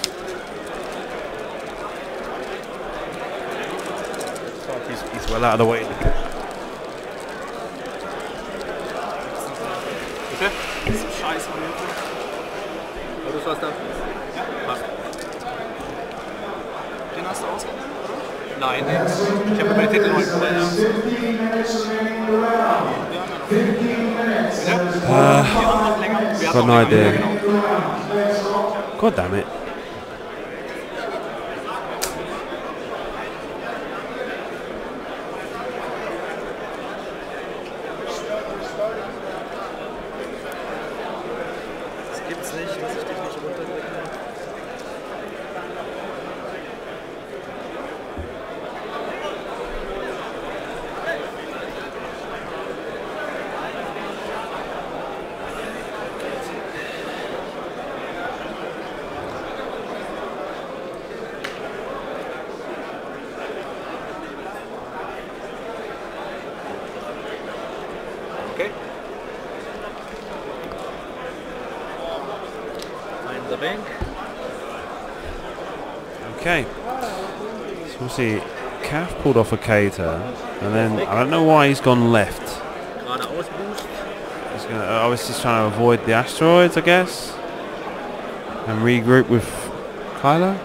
He's well out of the way. Okay. Diese scheiß Minute. Autos was da? Ja. Passt. Den hast du ausgegangen, oder? Nein, ich habe meine Titel heute. 15 minutes remaining in the round. 15 minutes. Got no idea. God damn it. Das gibt's nicht, dass ich dich nicht runterdrücken. Okay. Ein the bank. Okay. So we'll see. Calf pulled off a cater, and then I don't know why he's gone left. Geradeaus Boost. He's gonna obviously trying to avoid the asteroids, I guess, and regroup with Kylo.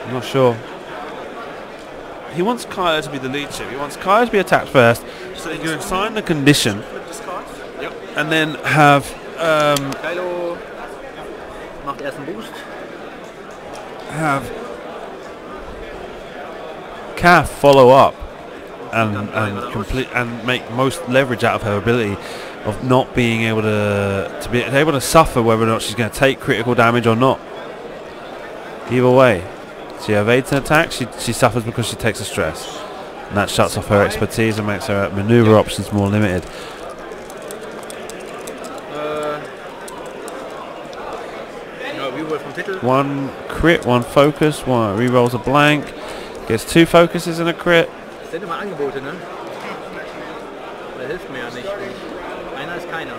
I'm not sure. He wants Kylo to be the lead ship. He wants Kylo to be attacked first, so he can assign the condition, Yep. and then have Kylo macht erst einen Boost. Calf follow up and complete and make most leverage out of her ability of not being able to be able to suffer whether or not she's going to take critical damage or not. Either way, she evades an attack, she suffers because she takes a stress, and that shuts off her expertise and makes her maneuver options more limited. Reroll vom Titel. One crit, one focus, one rerolls a blank, gets 2 focuses and a crit. Das sind immer Angebote, ne? Der hilft mir ja nicht. Einer ist keiner.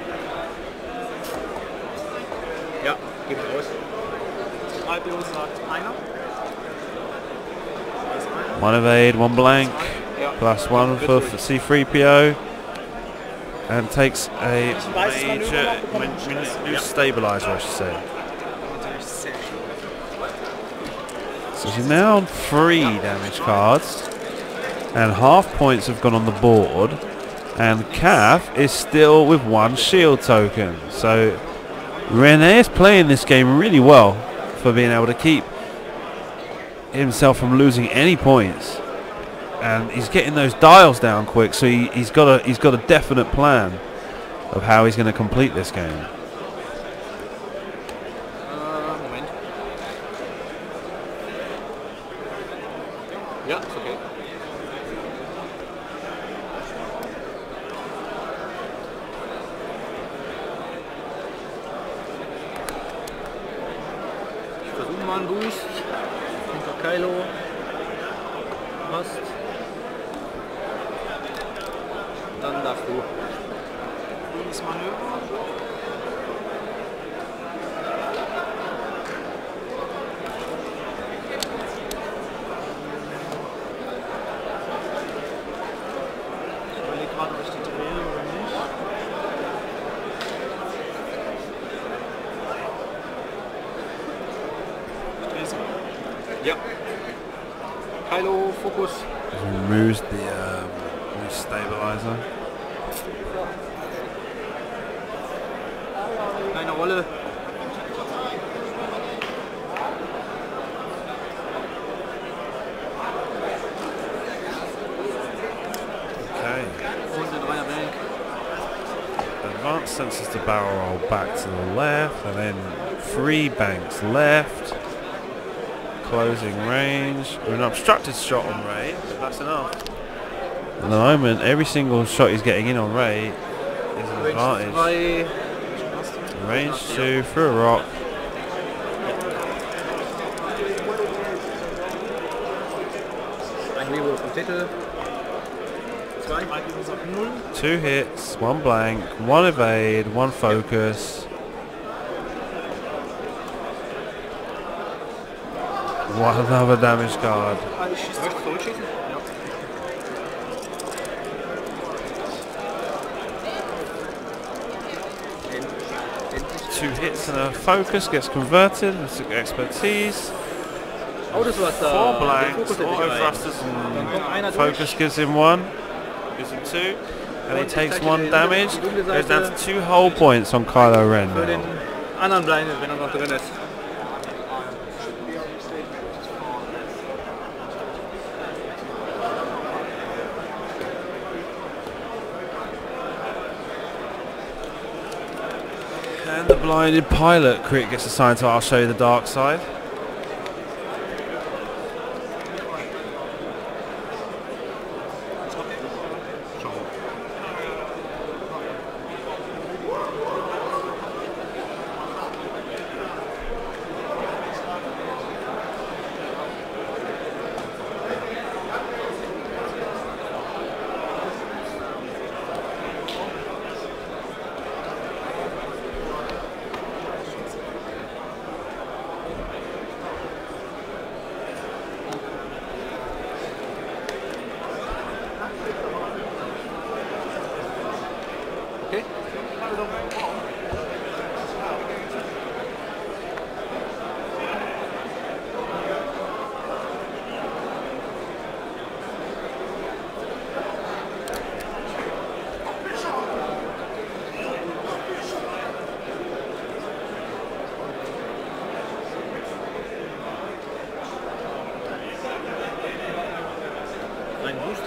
Ja, gib ich aus. 3 Minus hat einer. One evade, one blank, Ja. plus 1 for C3PO, and takes a new stabilizer, I should say. Natürlich sehr schön. So she's now on 3 damage cards, and half points have gone on the board, and Calf is still with 1 shield token. So Rene is playing this game really well for being able to keep himself from losing any points, and he's getting those dials down quick. So he's got a definite plan of how he's going to complete this game. Moment. Ja, ist okay. Ich versuche mal einen Boost. Hinter Kylo. Passt. Dann darfst du. Gutes Manöver. Ja. Kylo, Fokus. Removes the stabilizer. Keine Rolle. Okay. Und den Dreier Bank. Advanced senses the barrel roll back to the left, and then 3 banks left. Closing range. An obstructed shot on Ray, but that's enough. At the moment, every single shot he's getting in on Ray is an advantage. Range 2 through a rock. Ein Reroll vom Titel. 2 hits, 1 blank, 1 evade, 1 focus. What another damage card. Zurückschießen? Ja. 2 hits and a focus gets converted. That's expertise. Oh, das war's da. 4 blanks, auto thrusters and focus gives him 1. Gives him 2. And he takes 1 damage. Goes down to 2 whole points on Kylo Ren Für den now. anderen Blinded, wenn er noch drin ist. And the blinded pilot crit gets assigned to I'll show you the dark side. Okay. Ein Boost.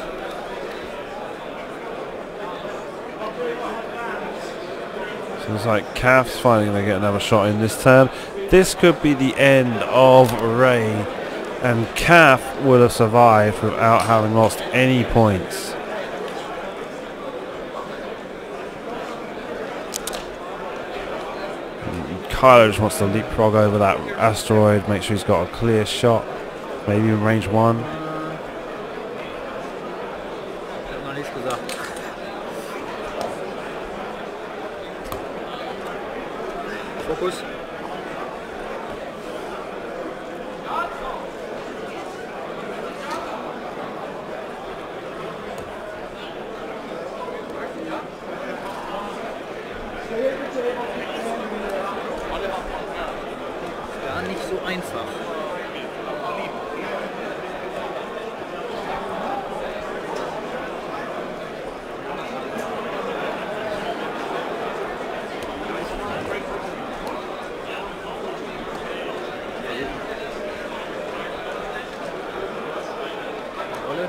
So it's like Calf's finally going to get another shot in this turn. This could be the end of Ray, and Calf would have survived without having lost any points. And Kylo just wants to leapfrog over that asteroid, make sure he's got a clear shot, maybe in range 1. Ich hab noch nichts gesagt. Fokus. Gar nicht so einfach. Rolle.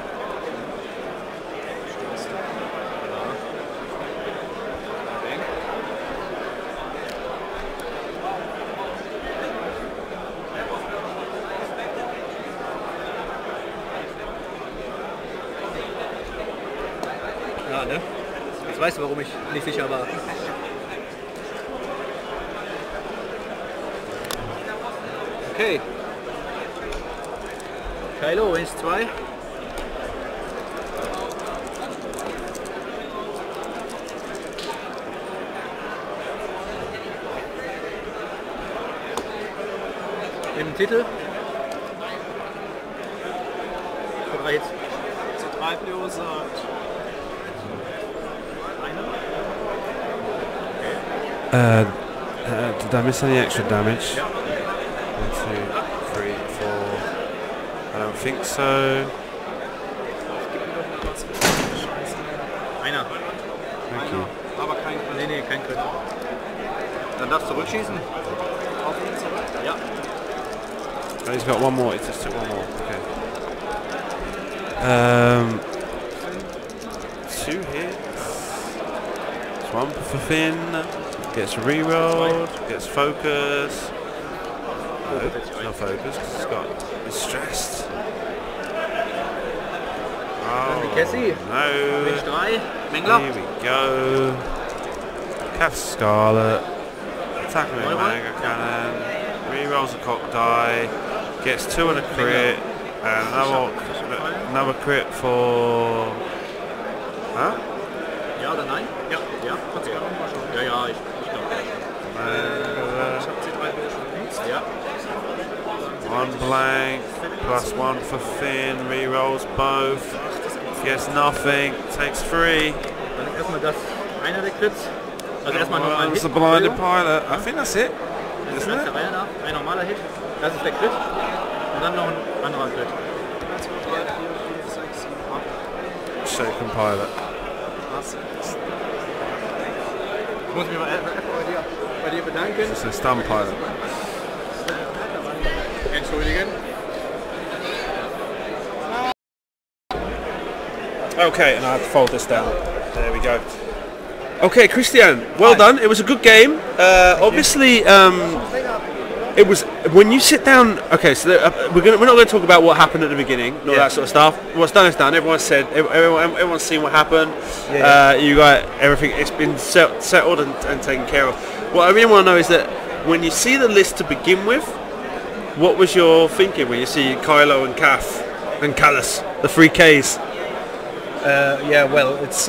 Ja, ne? Jetzt weißt du, warum ich nicht sicher war. Okay. Kylo, 1-2. Im Titel. Für 3 Hits. C3PO sagt Did I miss any extra damage? Ja. 1, 2, 3, 4. I don't think so. Einer. Thank you. Aber kein Crit. Nee, kein Crit. Dann darfst du zurückschießen. Ja. Oh, he's got one more. He just took one more. Okay. 2 hits. It's 1 for Finn. Gets re-rolled. Gets focus. No, no focus. He's stressed. Oh, no. Here we go. Cast Scarlet. Attacking with Mega Cannon. Re-rolls a cock die. Gets 2 and a crit. And another crit for... Huh? Ja oder nein? Ja. Ja, okay. Ja, ich glaube. Ja. 1 blank, plus 1 for Finn, re-rolls both, gets nothing, takes 3. Dann erstmal das, einer der Crits. Also erstmal ein normaler Hit. It's a blinded pilot. I think that's it. Das ist der Reihe nach. Ein normaler Hit. Das ist der Crit. Und dann noch ein anderer Crit. Shaken pilot. Ich muss mich mal bei dir bedanken. It's a stun pilot. Entschuldigen. Okay, and I have to fold this down. There we go. Okay, Christian, well done. It was a good game. Obviously, it was when you sit down. Okay, so we're not going to talk about what happened at the beginning, and all that sort of stuff. What's done is done. Everyone's said. Everyone's seen what happened. You got everything. It's been settled and taken care of. What I really want to know is that when you see the list to begin with, what was your thinking when you see Kylo and Kath and Callus, the 3 Ks? Yeah, well, it's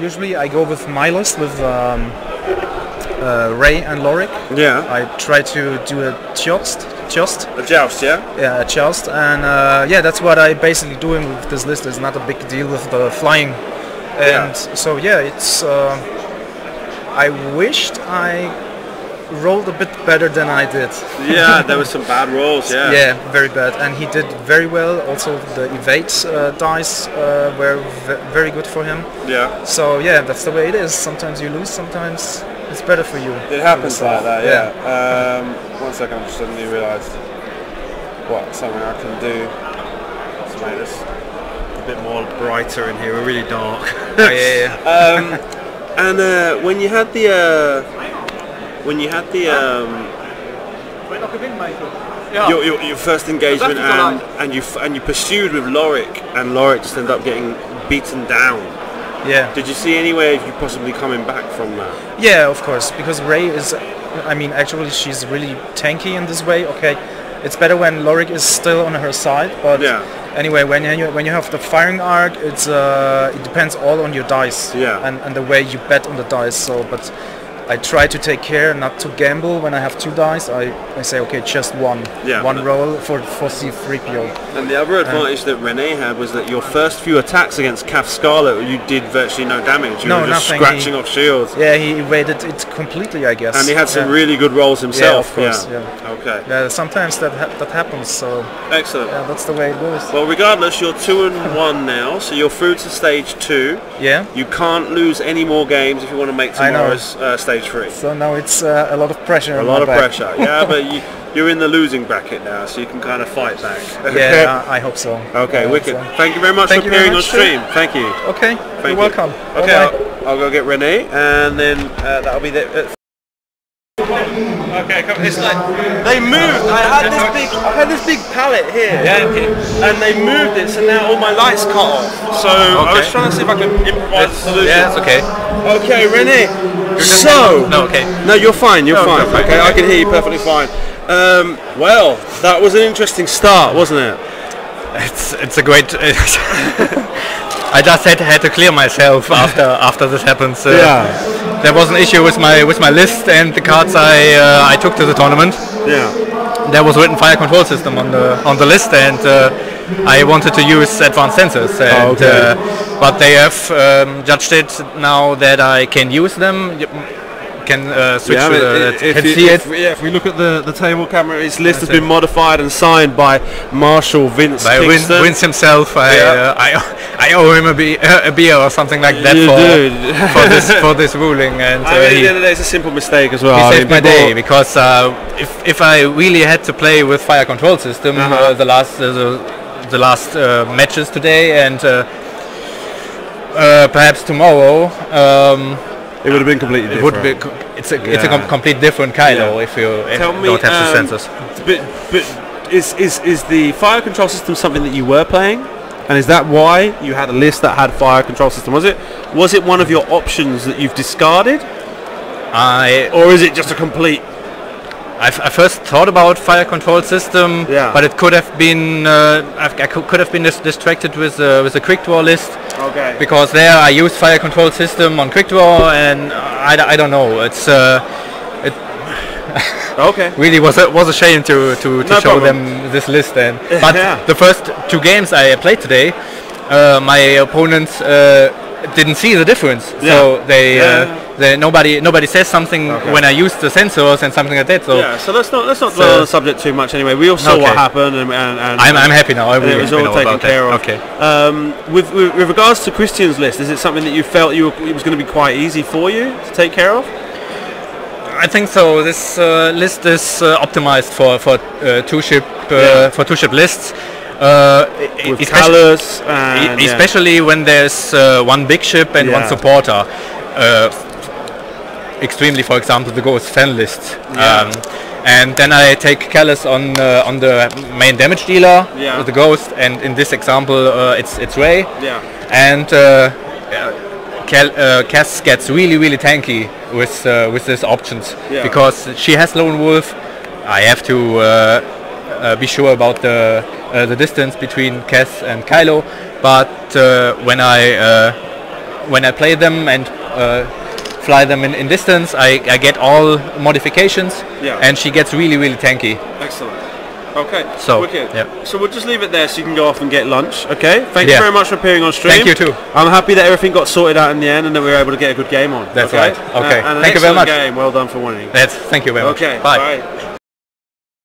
usually I go with my list with Ray and Lorik. Yeah. I try to do a joust. A joust, yeah? Yeah, a joust, and yeah, that's what I basically doing with this list. It's not a big deal with the flying, and so yeah, it's. I wished I rolled a bit better than I did. Yeah, there were some bad rolls, yeah. Yeah, very bad, and he did very well. Also, the evade dice were very good for him. Yeah. So yeah, that's the way it is. Sometimes you lose, sometimes it's better for you. It happens like that, yeah. 1 second, I just suddenly realised something I can do to make this a bit more brighter in here. We're really dark. Oh, yeah. And when you had the your first engagement and you pursued with Lorik, and Lorik just ended up getting beaten down. Yeah. Did you see any way of you possibly coming back from that? Yeah, of course, because Ray is, I mean, actually she's really tanky in this way. Okay, it's better when Lorik is still on her side, but anyway, when you have the firing arc, it depends all on your dice and the way you bet on the dice. So, but I try to take care not to gamble when I have 2 dice. I say, okay, just one roll for C-3PO. And the other advantage that Rene had was that your first few attacks against Kath Scarlet, you did virtually no damage. You were just scratching off shields. Yeah, he evaded it completely, I guess. And he had some really good rolls himself. Yeah, of course. Yeah. Okay. Yeah, sometimes that happens. So. Excellent. Yeah, that's the way it goes. Well, regardless, you're 2-1 now, so you're through to stage 2. Yeah. You can't lose any more games if you want to make tomorrow's stage 3. So now it's a lot of pressure. A lot of pressure, yeah, but you're in the losing bracket now, so you can kind of fight back. Yeah, I hope so. Okay, wicked. So. Thank you very much for appearing on stream. Thank you. Okay, you're welcome. Okay, I'll go get Rene, and then that'll be the. Okay, come. It's like they moved. I had this big pallet here. Yeah, okay. And they moved it, so now all my lights cut off. So I was trying to see if I could improvise a solution. Yeah, it's okay. Okay, Rene. So no, okay. No, you're fine. You're fine. Okay, I can hear you perfectly fine. Well, that was an interesting start, wasn't it? It's a great. I just had to clear myself after this happened. There was an issue with my list and the cards I took to the tournament. Yeah. There was a written fire control system on the list, and I wanted to use advanced sensors. And, but they have judged it now that I can use them. switch Yeah, I mean, can see it. If we look at the table camera, his list has been modified and signed by Marshall Vince By Kingston. Vince himself. I owe him a beer or something like that for this ruling. And I mean, at the end of the day, it's a simple mistake as well. He saved my day because if I really had to play with fire control system the last matches today and perhaps tomorrow. It would have been completely different. It would be. It's a complete different Kylo if you don't have the sensors. But is the fire control system something that you were playing? And is that why you had a list that had fire control system? Was it one of your options that you've discarded? Or is it just a complete? I first thought about fire control system, but it could have been I could have been distracted with the quick draw list. Okay. Because there I use fire control system on quick draw, and I don't know. It's okay. Really was a shame to show them this list. But the first 2 games I played today, my opponents didn't see the difference. So nobody says something when I use the sensors and something like that. So let's not dwell on the subject too much. Anyway, we all saw what happened, and I'm happy now. It was all taken care of. Okay. With regards to Christian's list, is it something that you felt it was going to be quite easy for you to take care of? I think so. This list is optimized for two ship lists. With Callus, especially when there's one big ship and one supporter. Extremely, for example, the Ghost fan list. And then I take Callus on the main damage dealer with the Ghost, and in this example it's Rey. And Cass gets really tanky with these options because she has Lone Wolf. I have to be sure about the distance between Cass and Kylo, but when I play them and fly them in distance, I get all modifications, and she gets really tanky. Excellent. Okay. So so we'll just leave it there so you can go off and get lunch. Okay. Thank you very much for appearing on stream. Thank you too. I'm happy that everything got sorted out in the end and that we were able to get a good game on. That's right. Okay. And an thank you very much. Game. Well done for winning. Thank you very much. Okay. Bye. Bye.